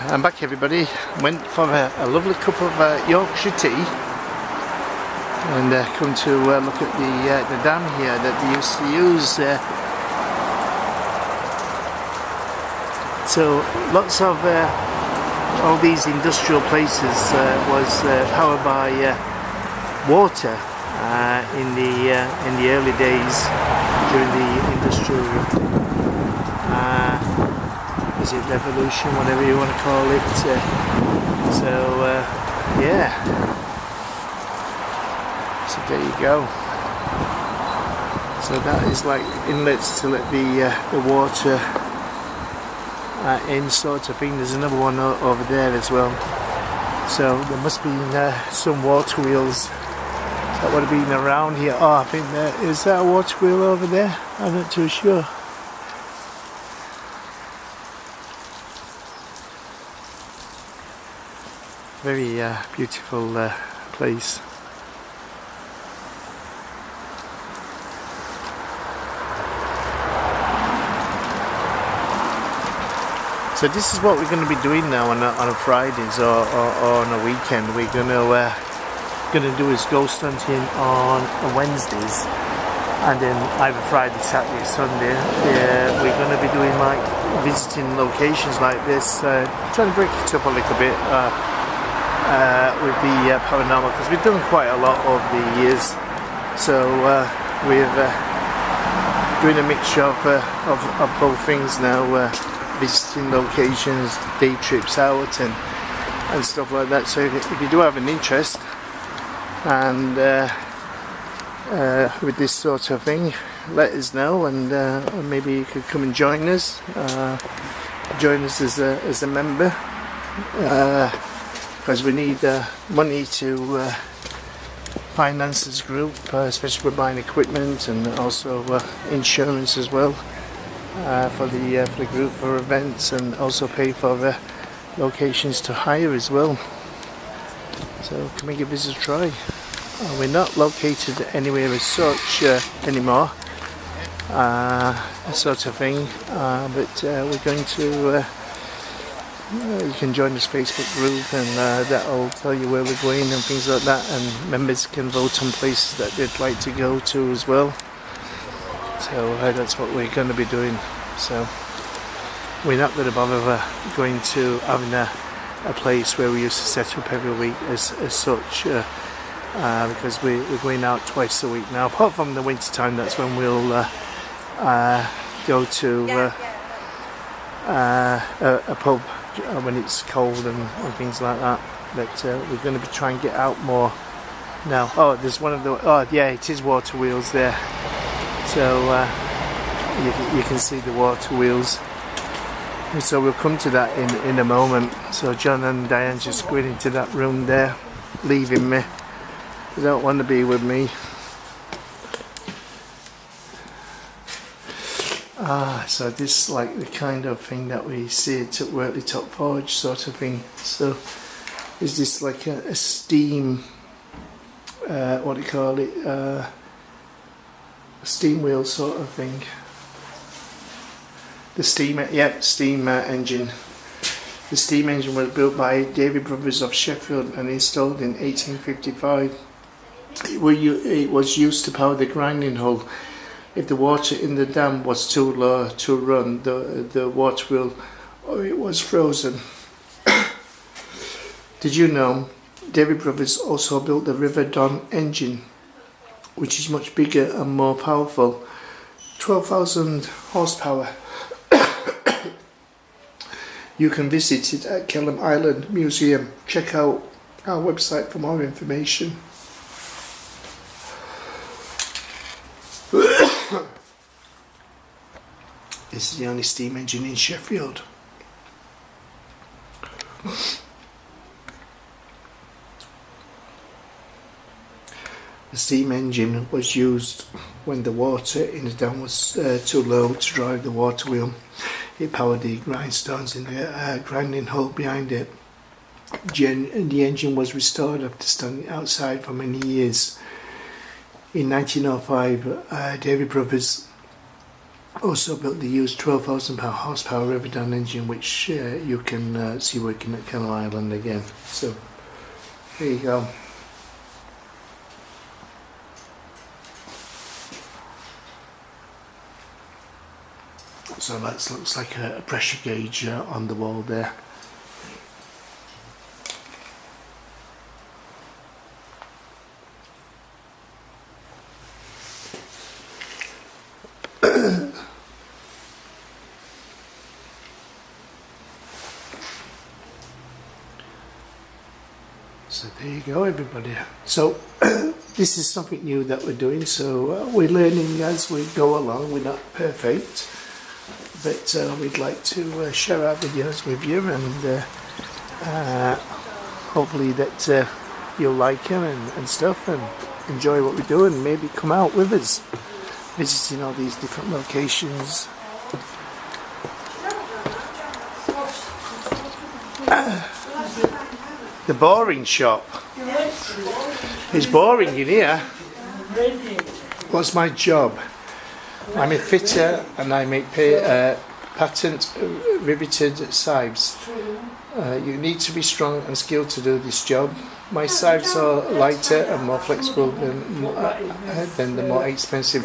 I'm back, everybody. Went for a lovely cup of Yorkshire tea and come to look at the dam here that they used to use. So lots of all these industrial places was powered by water in the early days during the industrial is it revolution, whatever you want to call it. Yeah, so there you go. So that is like inlets to let the water in, sort of thing. There's another one over there as well. So there must be some water wheels that would have been around here. Oh, I think is that a water wheel over there? I'm not too sure. Very beautiful place. So this is what we're going to be doing now on a Fridays or on a weekend. We're going to do is ghost hunting on Wednesdays, and then either Friday, Saturday, Sunday. We're going to be doing like visiting locations like this, trying to break it up a little bit. With the paranormal, because we've done quite a lot over the years, so we're doing a mixture of both things now, visiting locations, day trips out and stuff like that. So if you do have an interest and with this sort of thing, let us know, and maybe you could come and join us as a member. Because we need money to finance this group, especially for buying equipment and also insurance as well for the group, for events, and also pay for the locations to hire as well. So come and give us a try. We're not located anywhere as such anymore, sort of thing, but we're going to. You can join this Facebook group, and that'll tell you where we're going and things like that, and members can vote on places that they'd like to go to as well. So that's what we're going to be doing. So we're not going to bother going to having a place where we used to set up every week as such, because we're going out twice a week now. Apart from the winter time, that's when we'll go to a pub when it's cold and things like that. But we're going to be trying to get out more now. Oh, there's one of the, oh yeah, it is water wheels there. So you can see the water wheels. And so we'll come to that in a moment. So John and Diane just going into that room there, leaving me. They don't want to be with me. So this is like the kind of thing that we see at Wortley Top Forge sort of thing. So is this like a steam, what do you call it, a steam wheel sort of thing. The steam engine. The steam engine was built by David Brothers of Sheffield and installed in 1855. It was used to power the grinding hull. If the water in the dam was too low to run the water wheel, or it was frozen. Did you know David Brothers also built the River Don engine, which is much bigger and more powerful, 12,000 horsepower. You can visit it at Kelham Island Museum. Check out our website for more information. This is the only steam engine in Sheffield. The steam engine was used when the water in the dam was too low to drive the water wheel. It powered the grindstones in the grinding hole behind it. The engine was restored after standing outside for many years. In 1905, David Brothers also built the used 12,000 horsepower Riverdale engine, which you can see working at Cannell Island again. So there you go. So that looks like a pressure gauge on the wall there. So there you go, everybody. So this is something new that we're doing, so we're learning as we go along. We're not perfect, but we'd like to share our videos with you, and hopefully that you'll like them and stuff, and enjoy what we do, and maybe come out with us visiting all these different locations. The boring shop. It's boring in here. What's my job? I'm a fitter and I make patent riveted scythes. You need to be strong and skilled to do this job. My scythes are lighter and more flexible than the more expensive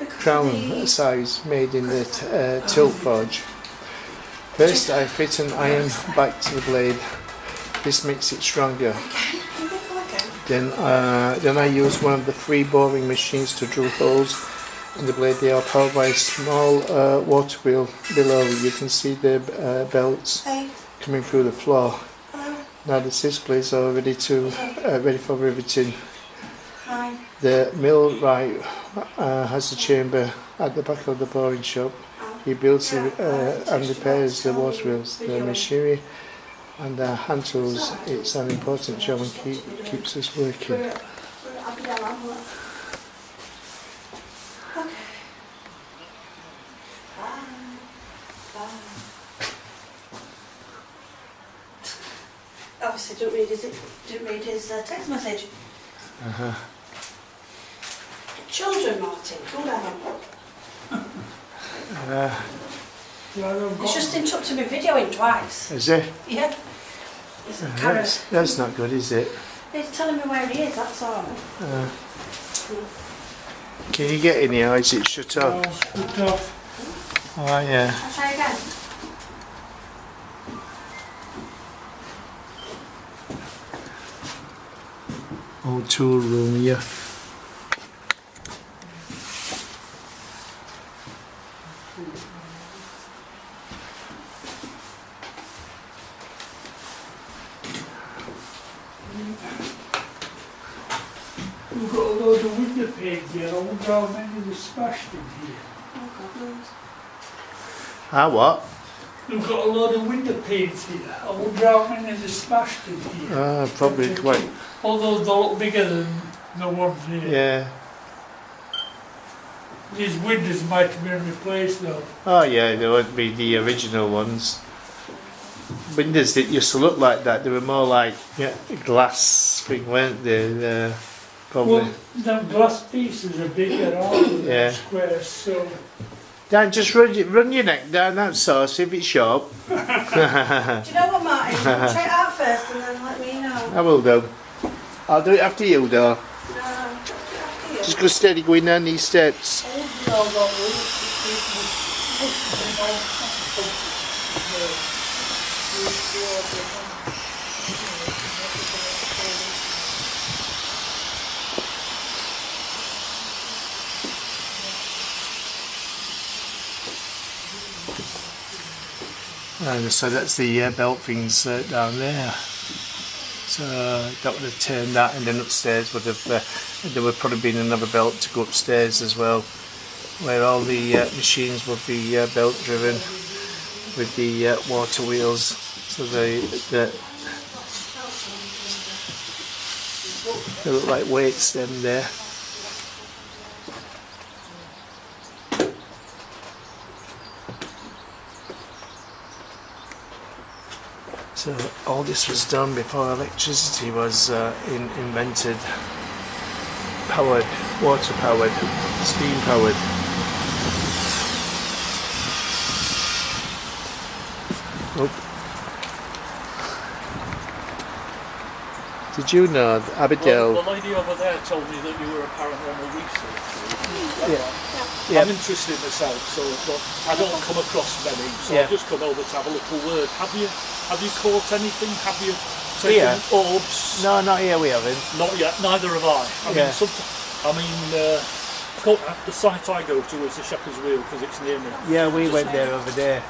crown scythes made in the tilt forge. First I fit an iron back to the blade. This makes it stronger. Then I use one of the 3 boring machines to drill holes in the blade. They are powered by a small water wheel below. You can see the belts coming through the floor. Now the scythe blades are ready for riveting. The millwright has a chamber at the back of the boring shop. He builds and repairs the water wheels. The machinery and the hand tools, it's an important job and keeps us working. Obviously didn't read his text message. Children, Martin, cool down. He's just interrupted me videoing twice. Is it? Yeah. That's not good, is it? He's telling me where he is, that's all. Can you get in here, or is it shut off? Oh, shut off. Oh yeah. I'll try again. Old tool room here. We've got a load of window panes here. I wonder how many were smashed in here. Oh, God knows. Ah, what? We've got a load of window panes here. I wonder how many were smashed in here. Probably quite. Although they look bigger than the ones here. Yeah. These windows might have been replaced though. Oh yeah, they won't be the original ones. Windows that used to look like that, they were more like glass thing, weren't they? Probably. Well, them glass pieces are bigger, aren't they? Yeah. Squares, so. Dan, just run your neck down that saw, see if it's sharp. Do you know what, Martin? Try it out first and then let me know. I will do. I'll do it after you, though. No, after you. Just go steady going down these steps. And so that's the belt things down there. So that would have turned that, and then upstairs would have there would probably been another belt to go upstairs as well, where all the machines would be belt driven with the water wheels. So they look like weights them there. So all this was done before electricity was invented. Powered, water powered, steam powered. Oh. Did you know that Abbeydale? Well, the lady over there told me that you were a paranormal researcher. Yeah. I'm interested myself, so but I don't come across many, so I've just come over to have a little word. Have you caught anything? Have you taken orbs? No, not here. We haven't. Not yet. Neither have I. I mean, the site I go to is the Shepherd's Wheel because it's near me. Yeah, we went there over there.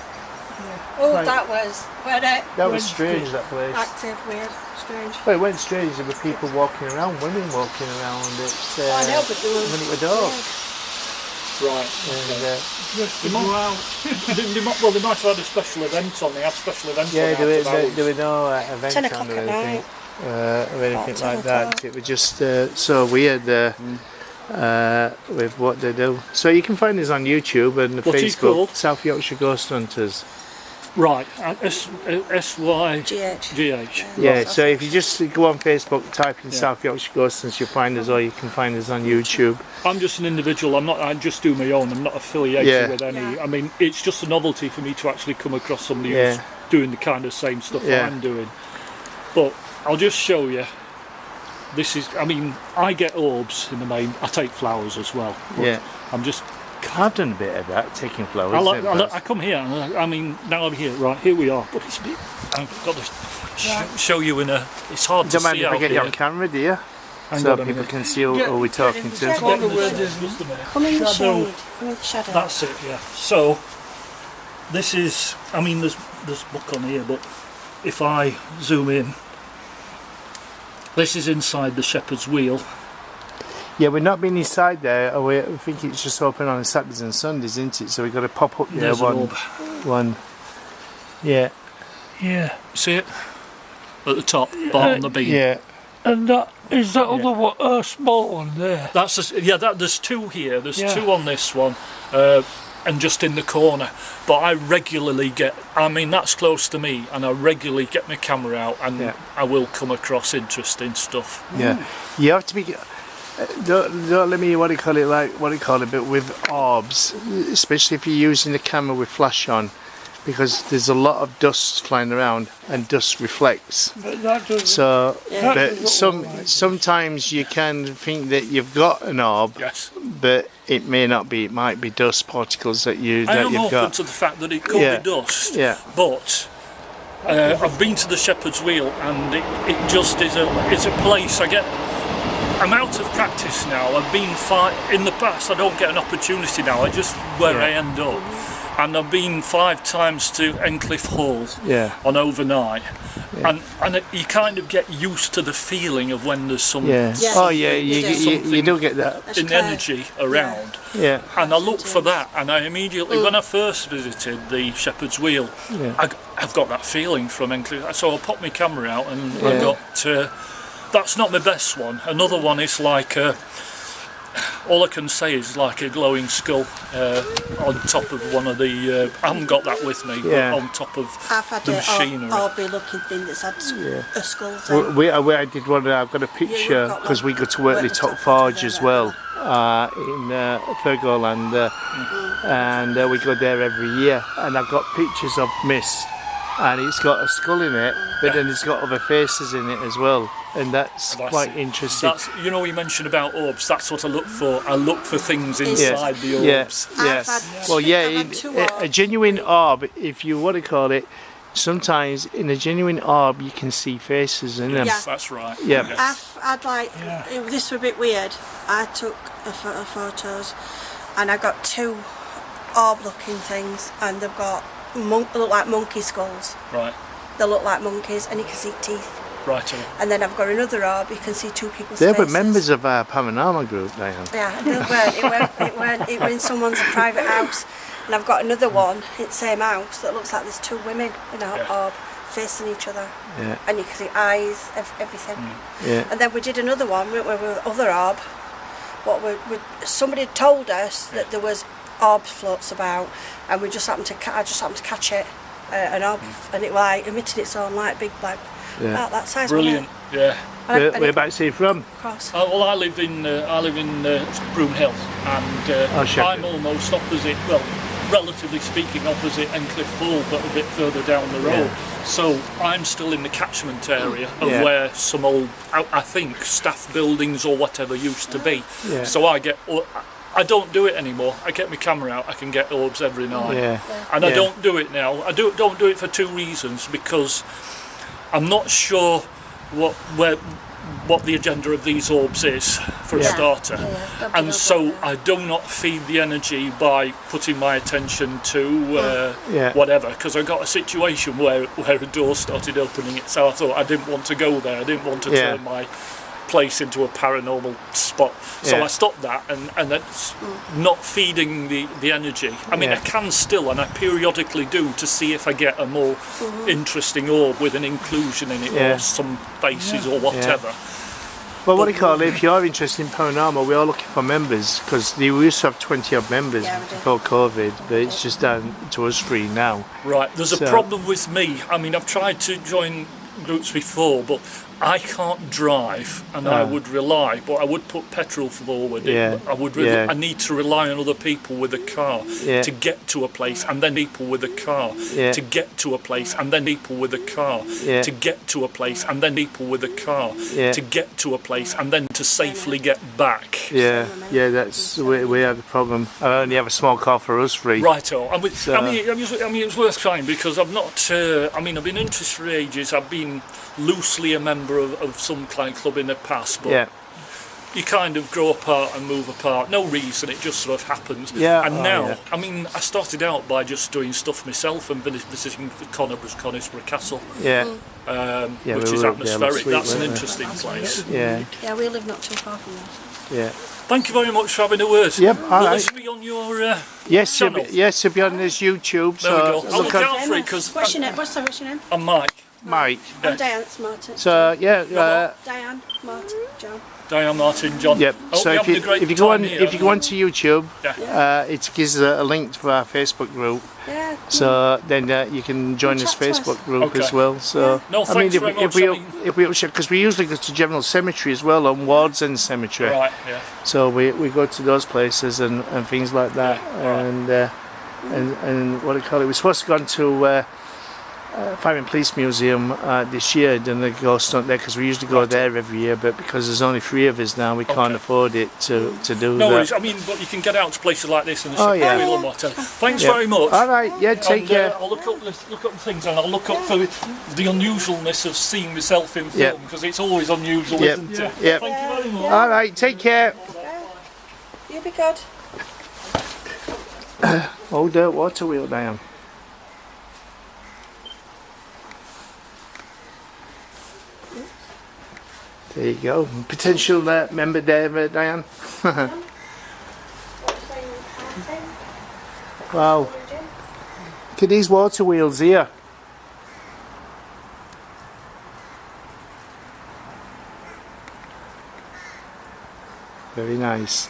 Oh, Right. that was That was strange, that place. active, weird, strange. Well, it went strange. There were people walking around, women walking around. I know, but there was... when it was dark. Right. And, They might have had a special event on. They have special events on. there were no event 10 on o'clock or at anything, night. or anything About like 10 that. o'clock. It was just so weird with what they do. So you can find us on YouTube and What is Facebook, called? South Yorkshire Ghost Hunters. Right. SYGH. GH. Yeah, so if you just go on Facebook, type in South Yorkshire Ghost Hunters, you'll find us, or you can find us on YouTube. I'm just an individual. I just do my own. I'm not affiliated with any. Yeah. I mean, it's just a novelty for me to actually come across somebody who's doing the kind of same stuff that I'm doing. But I'll just show you. This is. I mean, I get orbs in the main. I take flowers as well. But I'm just. I've done a bit of that, taking flowers. I come here. I mean, now I'm here. Right, here we are. But it's a bit. I've got to show you in a. It's hard to Don't see mind if I out get here. you on camera, do you? Hang So on a people minute. can see who we're talking to. Just a minute. Come in the Shadow. shade. Come in the shadow. That's it, yeah. So, this is, I mean, there's book on here, but if I zoom in, this is inside the Shepherd's Wheel. Yeah, we're not being inside there. I think it's just open on Saturdays and Sundays, isn't it? So we've got to pop up there. There's an orb. One. Yeah. Yeah. See it? At the top, bottom of the beam. Yeah. And is that other one, small one there? That's there's two here. There's two on this one, and just in the corner. But I regularly get. I mean, that's close to me, and I regularly get my camera out, and I will come across interesting stuff. Yeah. You have to be. Don't let me what do you call it, but with orbs, especially if you're using the camera with flash on, because there's a lot of dust flying around and dust reflects. But that doesn't... So, that but doesn't look like sometimes you can think that you've got an orb, but it may not be. It might be dust particles that you've got. I am open to the fact that it could be dust. Yeah. But I've been to the Shepherd's Wheel, and it just is a place I get. I'm out of practice now. I've been in the past. I don't get an opportunity now. I just where I end up. And I've been 5 times to Encliffe Hall on overnight, and you kind of get used to the feeling of when there's some you do get that in energy around. Yeah. And I look for that, and I immediately, when I first visited the Shepherd's Wheel, I've got that feeling from Encliffe. So I pop my camera out, and I got. That's not my best one. Another one is like all I can say is like a glowing skull on top of one of the. I haven't got that with me, but on top of the machinery. I've had an looking thing that's had a skull thing. I did one. I've got a picture because we go to Wortley Top Forge as well in Fergoland, and we go there every year. And I've got pictures of mist, and it's got a skull in it, but then it's got other faces in it as well. And that's quite interesting. You mentioned about orbs. That's what I look for. I look for things inside the orbs. A genuine orb, if you want to call it, sometimes in a genuine orb you can see faces in them. Yes, that's right. Yeah. This was a bit weird. I took a photo of photos, and I got 2 orb-looking things, and they've got look like monkey skulls. Right. They look like monkeys, and you can see teeth. Right. And then I've got another orb. You can see 2 people's faces. They were faces. members of our paranormal group, Diane. Yeah, they weren't. It were in someone's private house. And I've got another one in the same house that looks like there's 2 women in an orb facing each other. Yeah. And you can see eyes, everything. Yeah. And then we did another one with other orb. Somebody told us that there was orb floats about, and I just happened to catch it. an orb, and it like emitted its own light, big black. Yeah. That size. Brilliant. Yeah. Whereabouts are you from? Cross. Well, I live in Broome Hill, and Sheffield. I'm almost opposite. Well, relatively speaking, opposite Encliffe Hall, but a bit further down the road. So I'm still in the catchment area of where some old, I think, staff buildings or whatever used to be. Yeah. So I don't do it anymore. I get my camera out. I can get orbs every night, and I don't do it now. I don't do it for two reasons. Because I'm not sure what the agenda of these orbs is, for a starter, and so I do not feed the energy by putting my attention to whatever, because I got a situation where a door started opening, so I thought I didn't want to go there. I didn't want to turn my place into a paranormal spot, so I stopped that, and that's not feeding the energy. I mean, I can still, and I periodically do, to see if I get a more interesting orb with an inclusion in it, or some faces or whatever. Well, what do you call it? If you're interested in paranormal, we are looking for members, because we used to have 20 odd members before COVID, but it's just down to us 3 now. Right, there's a problem with me. I mean, I've tried to join groups before, but I can't drive, and I would rely, but I would put petrol forward. I need to rely on other people with a car to get to a place, and then people with a car to get to a place, and then people with a car to get to a place, and then people with a car to get to a place, and then to safely get back. That's we have the problem. I only have a small car for us 3. Righto. I mean, it's worth trying, because I've not. I've been interested for ages. I've been loosely a member of some kind of club in the past, but you kind of grow apart and move apart. No reason, it just sort of happens. And now, I mean, I started out by just doing stuff myself and visiting Conisborough Castle, which is atmospheric. That's an interesting place. Yeah, we live not too far from there. Thank you very much for having a word. Will this be on your channel? Yes, it'll be on this YouTube. There we go. I'll look out for it, because... What's your name? What's your name? I'm Mike. Mike. I'm Diane, it's Martin. So Diane, Martin, John. Diane, Martin, John. Yep. So if you go onto YouTube, it gives a link to our Facebook group. So then you can join this Facebook group as well. So thanks very much. If we because we usually go to General Cemetery as well, on Wards End Cemetery. Right. So we go to those places and things like that, and what do you call it? We're supposed to go on to Fire and Police Museum this year, done the ghost hunt there, because we usually go there every year, but because there's only 3 of us now, we can't afford it to do that. No worries. I mean, but you can get out to places like this and and whatever. Thanks very much. All right, take care. I'll look up the things, and I'll look up for the unusualness of seeing myself in film, because it's always unusual, isn't it? Thank you very much. All right, take care. You be good. Old dirt water wheel, Diane. There you go. Potential member there, Diane. Wow. Look at these water wheels here. Very nice.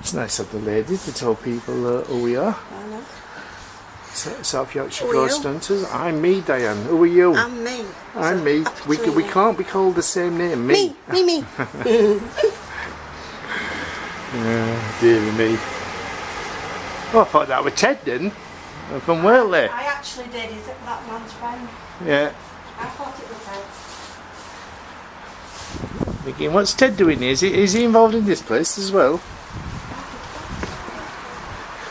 It's nice of the ladies to tell people who we are. I know. South Yorkshire Ghost Hunters. I'm me, Diane. Who are you? I'm me. I'm me. We can't be called the same name. Me. Me. Dear me. Oh, I thought that was Ted then. From Wortley. I actually did. Is it that man's friend? Yeah. I thought it was Ted. Thinking, what's Ted doing here? Is he involved in this place as well?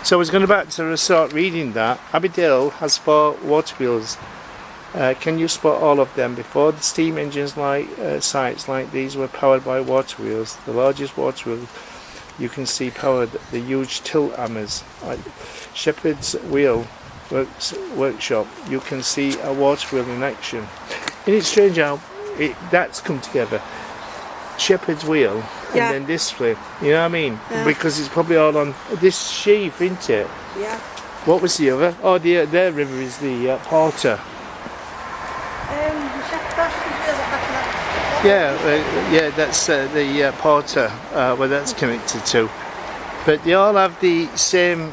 So I was going back to start reading that. Abbeydale has 4 water wheels. Can you spot all of them? Before the steam engines like scythes like these were powered by water wheels, the largest water wheel you can see powered the huge tilt hammers. Like Shepherd's Wheel Workshop, you can see a water wheel in action. Isn't it strange how that's come together? Shepherd's Wheel and then this flip, you know what I mean? Because it's probably all on this sheaf, isn't it? Yeah. What was the other? Oh, their river is the Porter. Yeah, that's the Porter where that's connected to. but they all have the same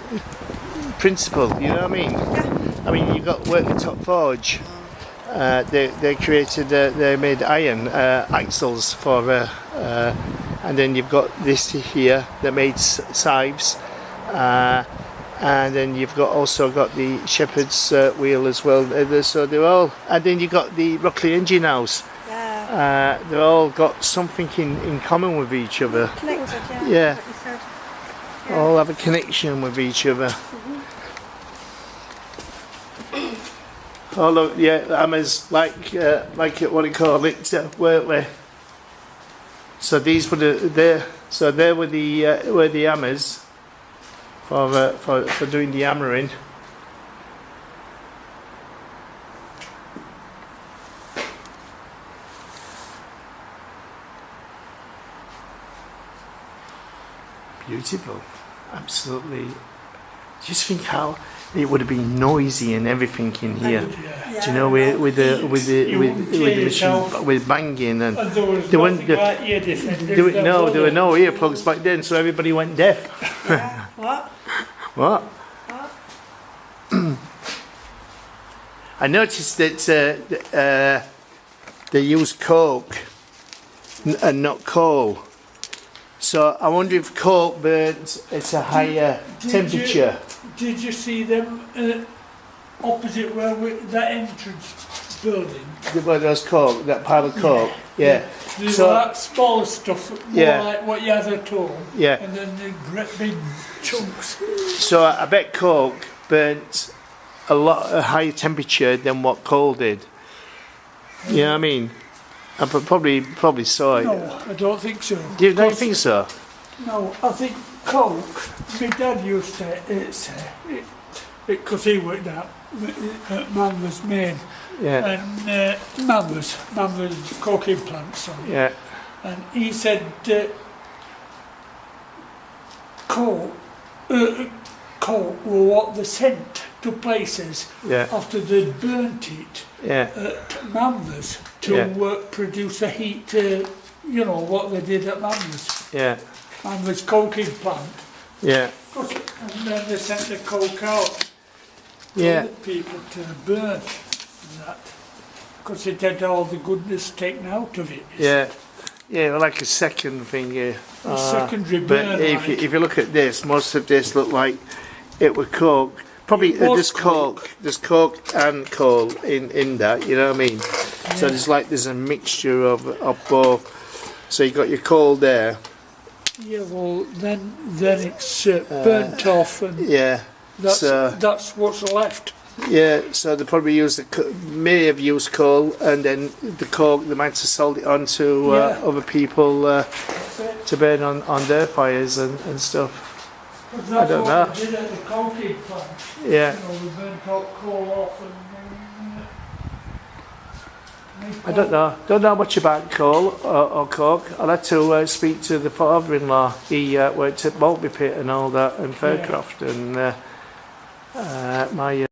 principle, you know what I mean? Yeah. I mean, you've got Worktop Forge. They created, they made iron axles for, and then you've got this here that made scythes, and then you've also got the shepherd's wheel as well. So they're all, and then you've got the Rockley engine house. Yeah. They've all got something in common with each other. Connected, yeah. Yeah. Like you said. All have a connection with each other. Oh look, yeah, hammers like what do you call it, weren't they? So these were there were the hammers for doing the hammering. Beautiful, absolutely. Just think how it would have been noisy and everything in here. Yeah. Do you know, with the machine, with banging, and And there was They nothing went- like ear defenders. there were no earplugs back then, so everybody went deaf. Yeah. What? What? I noticed that they use coke and not coal. So I wonder if coke burns at a higher temperature. Did you see them opposite where that entrance building? Well, there's coke, that pile of coke. Yeah. There's So- that smaller stuff, more Yeah. like what you had at home. Yeah. And then the great big chunks. So I bet coke burnt a higher temperature than what coal did. You know what I mean? I probably saw it. No, I don't think so. You don't think so? No, I think coke. My dad used to say it because he worked at Manvers Main Yeah. and Manvers coking plant. Sorry. Yeah. And he said coke were what they sent to places Yeah. after they'd burnt it Yeah. at Manvers to Yeah. produce the heat. You know what they did at Manvers. Yeah. Manvers coking plant. Yeah. And then they sent the coke out Yeah. for the people to burn and that. Because it had all the goodness taken out of it. Yeah. Yeah, well, like a second thing here. A secondary burn. But if you look at this, most of this look like it was coke. Probably It was there's coke and coal in that, you know what I mean? So there's a mixture of both. So you got your coal there. Yeah, well, then it's burnt off, and Yeah. that's what's left. Yeah, so they probably may have used coal, and then the coke they might have sold it on to other people to burn on their fires and stuff. That's I don't what know. they did at the coking plant. Yeah, You know, they burnt out coal off and. I don't know. Don't know much about coal or coke. I'll have to speak to the father-in-law. He worked at Maltby Pit and all that, and Faircroft, and my